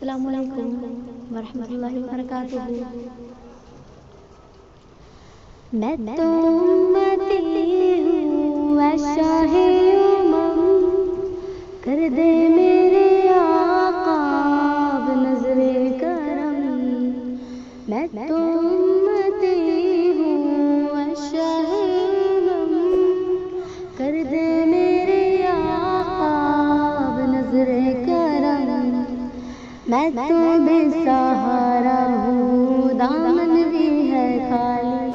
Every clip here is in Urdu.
السلام علیکم ورحمۃ اللہ وبرکاتہ۔ میں تو امتی ہوں اے شاہ امم، کر دے میرے آقا اب نظر کرم۔ میں تو امتی ہوں اے شاہ امم، کر دے میرے آقا اب نظر کرم۔ میں تو بے سہارا ہوں دامن بھی ہے خالی،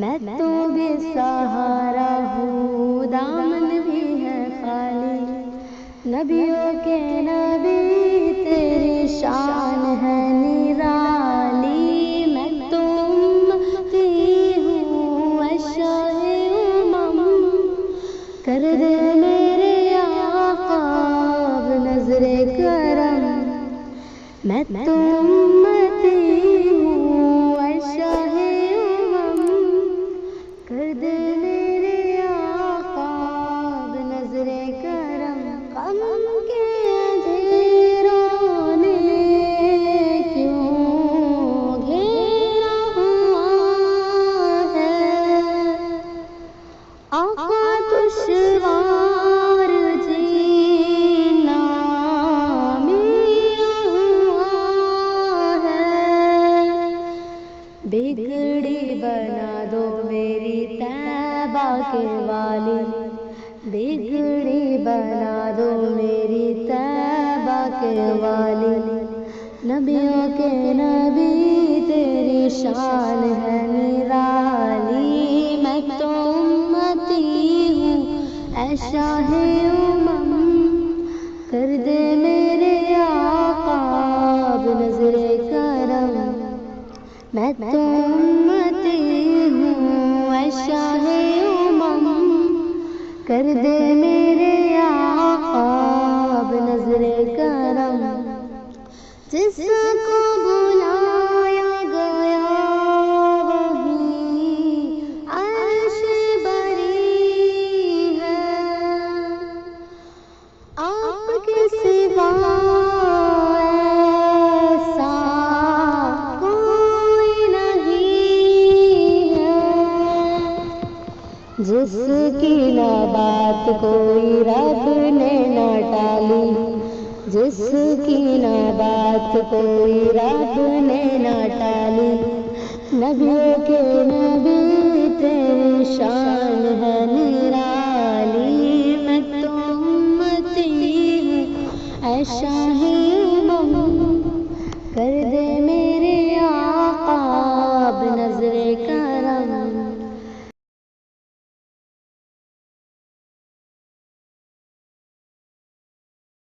میں تو بے سہارا ہوں دامن بھی ہے خالی۔ نبیوں کے نبی تیری شان ہے نرالی، میں تو امتی ہوں اے شاہ امم، کر دے میرے آقا اب نظر کرم۔ میں تو امتی ہوں اے شاہ امم، کر دے میرے آقا اب نظر کرم۔ غم کے اندھیروں نے کیوں گھیرا ہوا ہے، آقا دشوار جینا بگڑی بنا دو میری طیبہ کے والی، بگڑی بنا دو میری طیبہ کے والی۔ نبیوں کے نبی تیری شان ہے نرالی، میں تو امتی ہوں اے شاہ امم، کر دے میرے آقا اب نظر کرم۔ میں تو امتی ہوں اے شاہ امم، کر دے میرے آقا اب نظر کرم۔ جس کو بلایا گیا وہی عرش بری ہے، آپ کے سوا جس کی نہ بات کوئی رب نے نہ ٹالی، جس کی نہ بات کوئی رب نے نہ ٹالی۔ نبیوں کے نبی تیری شان ہے نرالی، میں تو امتی ہوں اے شاہ